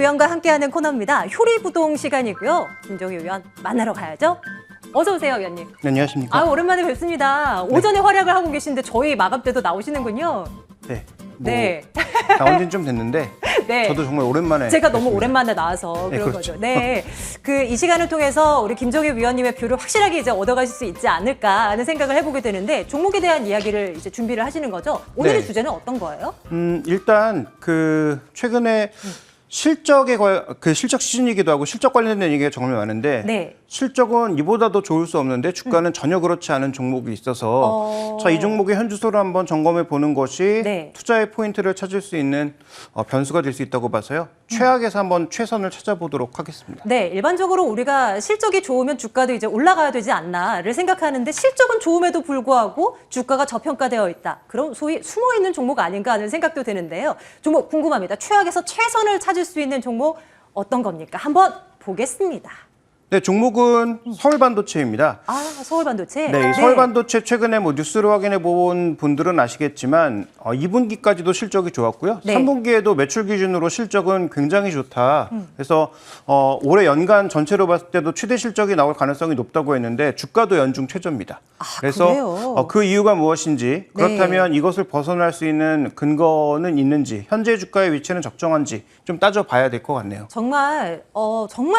위원과 함께하는 코너입니다. 효리부동 시간이고요. 김종희 위원 만나러 가야죠. 어서 오세요, 위원님. 네, 안녕하십니까. 아, 오랜만에 뵙습니다. 오전에 활약을 하고 계신데 저희 마감 때도 나오시는군요. 네. 네. 나온 지는 좀 됐는데 네. 저도 정말 오랜만에 제가 너무 뵙습니다. 오랜만에 나와서 네, 그런 그렇죠. 거죠. 네. 이 시간을 통해서 우리 김종희 위원님의 뷰를 확실하게 이제 얻어가실 수 있지 않을까 하는 생각을 해보게 되는데 종목에 대한 이야기를 이제 준비를 하시는 거죠. 오늘의 네. 주제는 어떤 거예요? 일단 최근에 실적 시즌이기도 하고 실적 관련된 얘기가 정말 많은데 네. 실적은 이보다도 좋을 수 없는데 주가는 전혀 그렇지 않은 종목이 있어서 자, 이 종목의 현주소를 한번 점검해 보는 것이 네. 투자의 포인트를 찾을 수 있는 변수가 될 수 있다고 봐서요. 최악에서 한번 최선을 찾아보도록 하겠습니다. 네, 일반적으로 우리가 실적이 좋으면 주가도 이제 올라가야 되지 않나를 생각하는데 실적은 좋음에도 불구하고 주가가 저평가되어 있다. 그럼 소위 숨어있는 종목 아닌가 하는 생각도 드는데요. 종목 궁금합니다. 최악에서 최선을 찾을 수 있는 종목 어떤 겁니까? 한번 보겠습니다. 네, 종목은 서울반도체입니다. 아, 서울반도체? 네, 이 서울반도체 최근에 뉴스를 확인해 본 분들은 아시겠지만 2분기까지도 실적이 좋았고요. 네. 3분기에도 매출 기준으로 실적은 굉장히 좋다. 그래서 올해 연간 전체로 봤을 때도 최대 실적이 나올 가능성이 높다고 했는데 주가도 연중 최저입니다. 아, 그래서 그래요? 그 이유가 무엇인지 그렇다면 네. 이것을 벗어날 수 있는 근거는 있는지 현재 주가의 위치는 적정한지 좀 따져봐야 될 것 같네요. 정말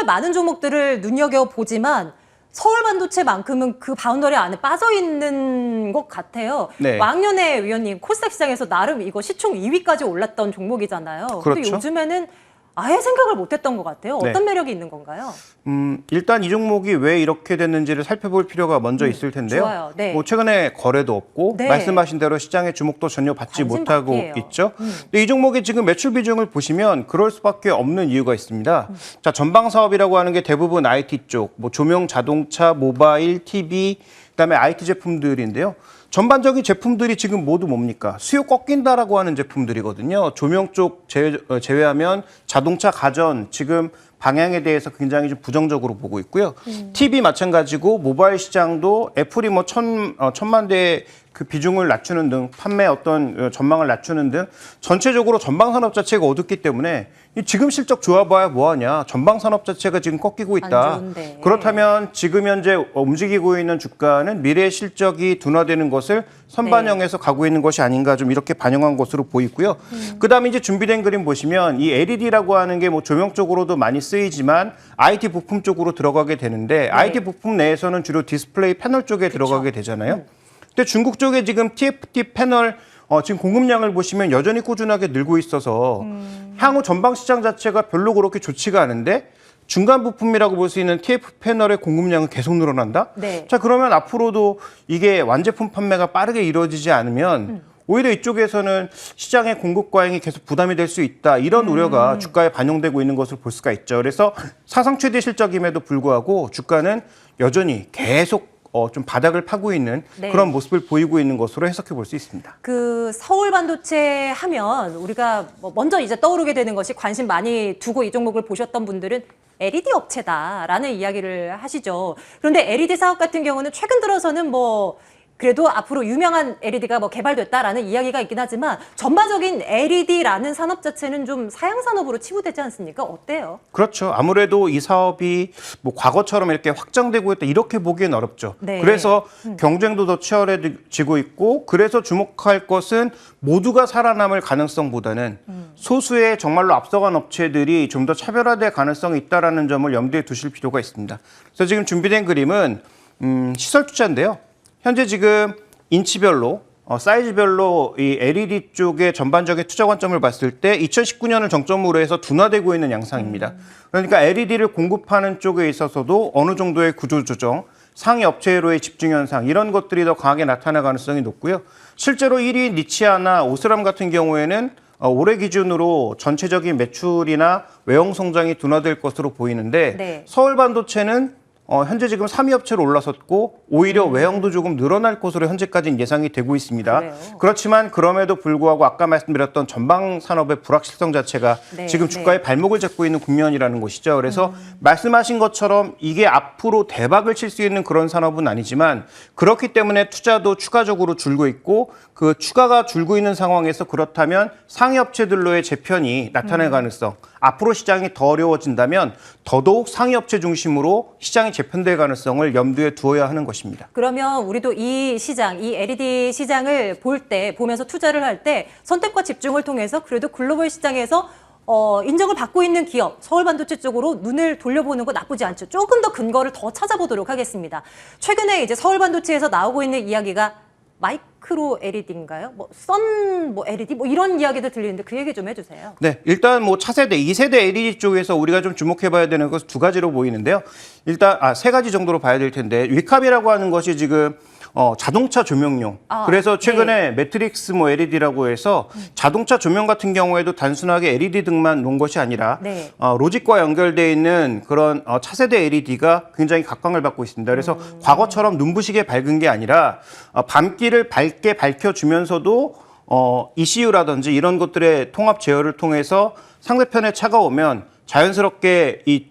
많은 종목들을 눈여겨보지만 서울반도체만큼은 그 바운더리 안에 빠져 있는 것 같아요. 네. 왕년에 위원님 코스닥 시장에서 나름 이거 시총 2위까지 올랐던 종목이잖아요. 근데 그렇죠. 요즘에는 아예 생각을 못했던 것 같아요. 네. 어떤 매력이 있는 건가요? 일단 이 종목이 왜 이렇게 됐는지를 살펴볼 필요가 먼저 있을 텐데요. 좋아요. 네. 최근에 거래도 없고 네. 말씀하신 대로 시장의 주목도 전혀 받지 관심 못하고 밖이에요. 있죠. 근데 이 종목의 지금 매출 비중을 보시면 그럴 수밖에 없는 이유가 있습니다. 자, 전방 사업이라고 하는 게 대부분 IT 쪽, 조명, 자동차, 모바일, TV, 그다음에 IT 제품들인데요. 전반적인 제품들이 지금 모두 뭡니까? 수요 꺾인다라고 하는 제품들이거든요. 조명 쪽 제외하면 자동차, 가전 지금 방향에 대해서 굉장히 좀 부정적으로 보고 있고요. TV 마찬가지고 모바일 시장도 애플이 1,000만 대의 그 비중을 낮추는 등 판매 전망을 낮추는 등 전체적으로 전방 산업 자체가 어둡기 때문에 지금 실적 좋아봐야 뭐하냐. 전방 산업 자체가 지금 꺾이고 있다. 안 좋은데. 그렇다면 지금 현재 움직이고 있는 주가는 미래 실적이 둔화되는 것을 선반영해서 가고 있는 것이 아닌가 좀 이렇게 반영한 것으로 보이고요. 그다음에 이제 준비된 그림 보시면 이 LED라고 하는 게 조명 쪽으로도 많이 쓰이지만 IT 부품 쪽으로 들어가게 되는데 IT 부품 내에서는 주로 디스플레이 패널 쪽에 들어가게 되잖아요. 근데 중국 쪽에 지금 TFT 패널 지금 공급량을 보시면 여전히 꾸준하게 늘고 있어서 향후 전방 시장 자체가 별로 그렇게 좋지가 않은데 중간 부품이라고 볼 수 있는 TF 패널의 공급량은 계속 늘어난다? 네. 자, 그러면 앞으로도 이게 완제품 판매가 빠르게 이루어지지 않으면 오히려 이쪽에서는 시장의 공급 과잉이 계속 부담이 될 수 있다. 이런 우려가 주가에 반영되고 있는 것을 볼 수가 있죠. 그래서 사상 최대 실적임에도 불구하고 주가는 여전히 계속 좀 바닥을 파고 있는 네. 그런 모습을 보이고 있는 것으로 해석해 볼 수 있습니다. 서울 반도체 하면 우리가 먼저 이제 떠오르게 되는 것이 관심 많이 두고 이 종목을 보셨던 분들은 LED 업체다라는 이야기를 하시죠. 그런데 LED 사업 같은 경우는 최근 들어서는 그래도 앞으로 유명한 LED가 개발됐다라는 이야기가 있긴 하지만 전반적인 LED라는 산업 자체는 좀 사양 산업으로 치부되지 않습니까? 어때요? 그렇죠. 아무래도 이 사업이 과거처럼 이렇게 확장되고 있다 이렇게 보기엔 어렵죠. 네. 그래서 경쟁도 더 치열해지고 있고 그래서 주목할 것은 모두가 살아남을 가능성보다는 소수의 정말로 앞서간 업체들이 좀 더 차별화될 가능성이 있다는 점을 염두에 두실 필요가 있습니다. 그래서 지금 준비된 그림은 시설 투자인데요. 현재 지금 인치별로, 사이즈별로 이 LED 쪽의 전반적인 투자 관점을 봤을 때 2019년을 정점으로 해서 둔화되고 있는 양상입니다. 그러니까 LED를 공급하는 쪽에 있어서도 어느 정도의 구조조정, 상위 업체로의 집중 현상 이런 것들이 더 강하게 나타날 가능성이 높고요. 실제로 1위인 니치아나 오스람 같은 경우에는 올해 기준으로 전체적인 매출이나 외형 성장이 둔화될 것으로 보이는데 네. 서울반도체는 현재 지금 3위 업체로 올라섰고 오히려 외형도 조금 늘어날 것으로 현재까지는 예상이 되고 있습니다. 그래요? 그렇지만 그럼에도 불구하고 아까 말씀드렸던 전방 산업의 불확실성 자체가 네, 지금 주가의 발목을 잡고 있는 국면이라는 것이죠. 그래서 말씀하신 것처럼 이게 앞으로 대박을 칠 수 있는 그런 산업은 아니지만 그렇기 때문에 투자도 추가적으로 줄고 있고 그 추가가 줄고 있는 상황에서 그렇다면 상위 업체들로의 재편이 나타날 가능성 앞으로 시장이 더 어려워진다면 더더욱 상위 업체 중심으로 시장이 재편될 가능성을 염두에 두어야 하는 것입니다. 그러면 우리도 이 시장, 이 LED 시장을 보면서 투자를 할 때 선택과 집중을 통해서 그래도 글로벌 시장에서 인정을 받고 있는 기업, 서울반도체 쪽으로 눈을 돌려보는 거 나쁘지 않죠. 조금 더 근거를 더 찾아보도록 하겠습니다. 최근에 이제 서울반도체에서 나오고 있는 이야기가 마이크로 LED인가요? LED 이런 이야기도 들리는데 그 얘기 좀 해주세요. 네, 일단 뭐 차세대, 2세대 LED 쪽에서 우리가 좀 주목해봐야 되는 것은 두 가지로 보이는데요. 일단 세 가지 정도로 봐야 될 텐데 위캅이라고 하는 것이 지금 자동차 조명용. 그래서 최근에 매트릭스 LED라고 해서 자동차 조명 같은 경우에도 단순하게 LED 등만 놓은 것이 아니라 로직과 연결되어 있는 그런 차세대 LED가 굉장히 각광을 받고 있습니다. 그래서 과거처럼 눈부시게 밝은 게 아니라 밤길을 밝게 밝혀주면서도 ECU라든지 이런 것들의 통합 제어를 통해서 상대편의 차가 오면 자연스럽게 이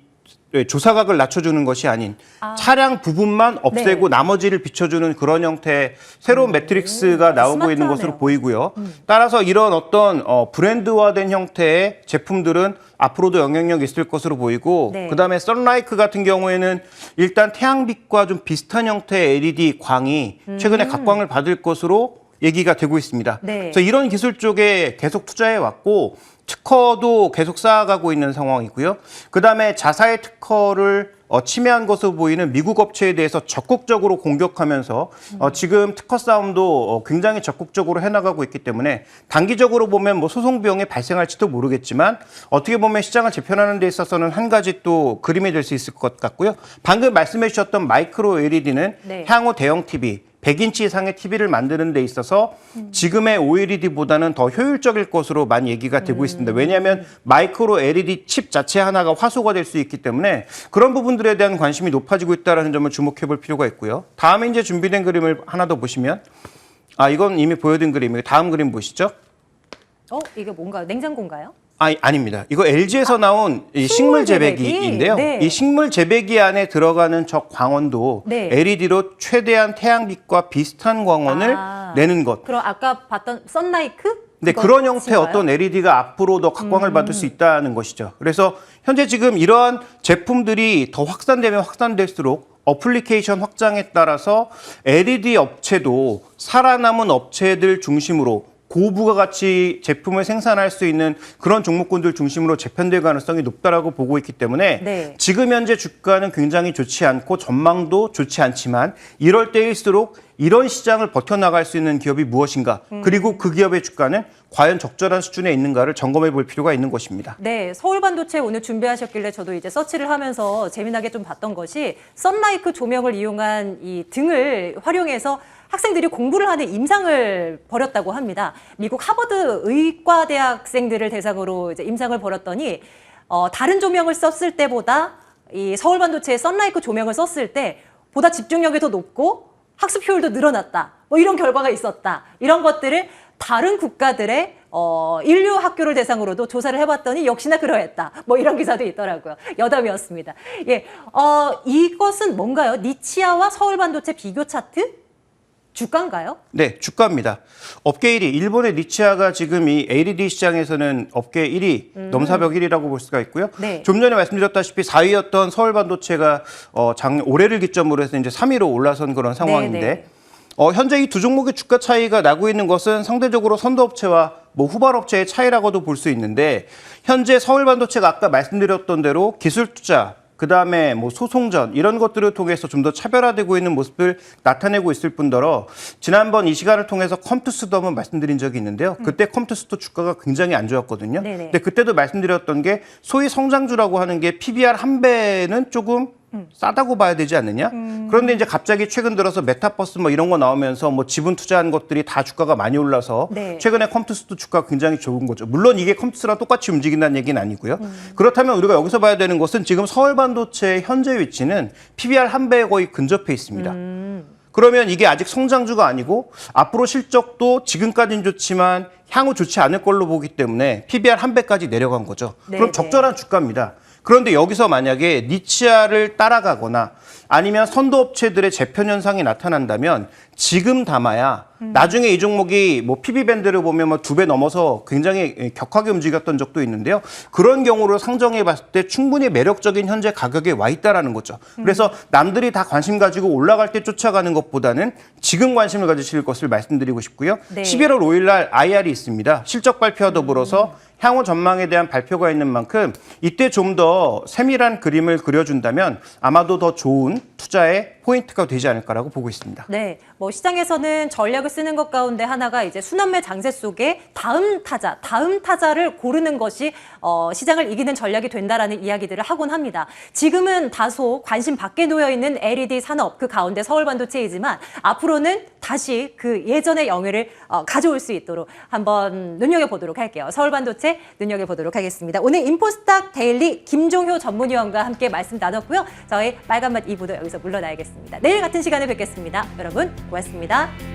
조사각을 낮춰주는 것이 아닌 차량 부분만 없애고 나머지를 비춰주는 그런 형태의 새로운 매트릭스가 나오고 있는 것으로 보이고요. 따라서 이런 어떤 브랜드화된 형태의 제품들은 앞으로도 영향력이 있을 것으로 보이고 그다음에 썬라이크 같은 경우에는 일단 태양빛과 좀 비슷한 형태의 LED 광이 최근에 각광을 받을 것으로 얘기가 되고 있습니다. 그래서 이런 기술 쪽에 계속 투자해 왔고 특허도 계속 쌓아가고 있는 상황이고요. 그다음에 자사의 특허를 침해한 것으로 보이는 미국 업체에 대해서 적극적으로 공격하면서 지금 특허 싸움도 굉장히 적극적으로 해나가고 있기 때문에 단기적으로 보면 소송 비용이 발생할지도 모르겠지만 어떻게 보면 시장을 재편하는 데 있어서는 한 가지 또 그림이 될 수 있을 것 같고요. 방금 말씀해 주셨던 마이크로 LED는 향후 대형 TV 100인치 이상의 TV를 만드는 데 있어서 지금의 OLED보다는 더 효율적일 것으로 많이 얘기가 되고 있습니다. 왜냐하면 마이크로 LED 칩 자체 하나가 화소가 될 수 있기 때문에 그런 부분들에 대한 관심이 높아지고 있다는 점을 주목해 볼 필요가 있고요. 다음에 이제 준비된 그림을 하나 더 보시면 이건 이미 보여드린 그림이에요. 다음 그림 보시죠. 이게 뭔가요? 냉장고인가요? 아닙니다. 이거 LG에서 나온 이 식물 재배기인데요. 이 식물 재배기 안에 들어가는 저 광원도 LED로 최대한 태양빛과 비슷한 광원을 내는 것. 그럼 아까 봤던 썬라이크? 네, 그런 형태의 어떤 LED가 앞으로 더 각광을 받을 수 있다는 것이죠. 그래서 현재 지금 이러한 제품들이 더 확산되면 확산될수록 어플리케이션 확장에 따라서 LED 업체도 살아남은 업체들 중심으로 고부가가치 제품을 생산할 수 있는 그런 종목군들 중심으로 재편될 가능성이 높다라고 보고 있기 때문에 지금 현재 주가는 굉장히 좋지 않고 전망도 좋지 않지만 이럴 때일수록 이런 시장을 버텨나갈 수 있는 기업이 무엇인가 그리고 그 기업의 주가는 과연 적절한 수준에 있는가를 점검해 볼 필요가 있는 것입니다. 네, 서울반도체 오늘 준비하셨길래 저도 이제 서치를 하면서 재미나게 좀 봤던 것이 썬라이크 조명을 이용한 이 등을 활용해서 학생들이 공부를 하는 임상을 벌였다고 합니다. 미국 하버드 의과대학생들을 대상으로 이제 임상을 벌였더니 다른 조명을 썼을 때보다 이 서울반도체의 썬라이크 조명을 썼을 때 보다 집중력이 더 높고 학습 효율도 늘어났다. 이런 결과가 있었다. 이런 것들을 다른 국가들의 인류 학교를 대상으로도 조사를 해봤더니 역시나 그러했다. 이런 기사도 있더라고요. 여담이었습니다. 이것은 뭔가요? 니치아와 서울반도체 비교 차트? 주가인가요? 네, 주가입니다. 업계 1위, 일본의 니치아가 지금 이 LED 시장에서는 업계 1위, 넘사벽 1위라고 볼 수가 있고요. 좀 전에 말씀드렸다시피 4위였던 서울반도체가 올해를 기점으로 해서 이제 3위로 올라선 그런 상황인데 현재 이 두 종목의 주가 차이가 나고 있는 것은 상대적으로 선도업체와 후발업체의 차이라고도 볼 수 있는데 현재 서울반도체가 아까 말씀드렸던 대로 기술 투자, 그다음에 소송전 이런 것들을 통해서 좀 더 차별화되고 있는 모습을 나타내고 있을 뿐더러 지난번 이 시간을 통해서 컴투스도 한번 말씀드린 적이 있는데요. 그때 컴투스도 주가가 굉장히 안 좋았거든요. 근데 그때도 말씀드렸던 게 소위 성장주라고 하는 게 PBR 한 배는 조금 싸다고 봐야 되지 않느냐? 그런데 이제 갑자기 최근 들어서 메타버스 이런 거 나오면서 지분 투자한 것들이 다 주가가 많이 올라서 최근에 컴투스도 주가가 굉장히 좋은 거죠. 물론 이게 컴투스랑 똑같이 움직인다는 얘기는 아니고요. 그렇다면 우리가 여기서 봐야 되는 것은 지금 서울반도체의 현재 위치는 PBR 한 배에 거의 근접해 있습니다. 그러면 이게 아직 성장주가 아니고 앞으로 실적도 지금까지는 좋지만 향후 좋지 않을 걸로 보기 때문에 PBR 한 배까지 내려간 거죠. 그럼 적절한 주가입니다. 그런데 여기서 만약에 니치아를 따라가거나 아니면 선도업체들의 재편 현상이 나타난다면 지금 담아야 나중에 이 종목이 뭐 PB밴드를 보면 뭐 2배 넘어서 굉장히 격하게 움직였던 적도 있는데요. 그런 경우로 상정해 봤을 때 충분히 매력적인 현재 가격에 와 있다라는 거죠. 그래서 남들이 다 관심 가지고 올라갈 때 쫓아가는 것보다는 지금 관심을 가지실 것을 말씀드리고 싶고요. 네. 11월 5일 날 IR이 있습니다. 실적 발표와 더불어서 향후 전망에 대한 발표가 있는 만큼 이때 좀 더 세밀한 그림을 그려준다면 아마도 더 좋은 투자의 포인트가 되지 않을까라고 보고 있습니다. 네, 뭐 시장에서는 전략을 쓰는 것 가운데 하나가 이제 순환매 장세 속에 다음 타자를 고르는 것이 시장을 이기는 전략이 된다라는 이야기들을 하곤 합니다. 지금은 다소 관심 밖에 놓여 있는 LED 산업 그 가운데 서울반도체이지만 앞으로는 다시 그 예전의 영예를 가져올 수 있도록 한번 눈여겨보도록 할게요. 서울반도체 눈여겨보도록 하겠습니다. 오늘 인포스탁 데일리 김종효 전문위원과 함께 말씀 나눴고요. 저희 빨간맛 2부도 여기서 물러나야겠습니다. 내일 같은 시간에 뵙겠습니다. 여러분 고맙습니다.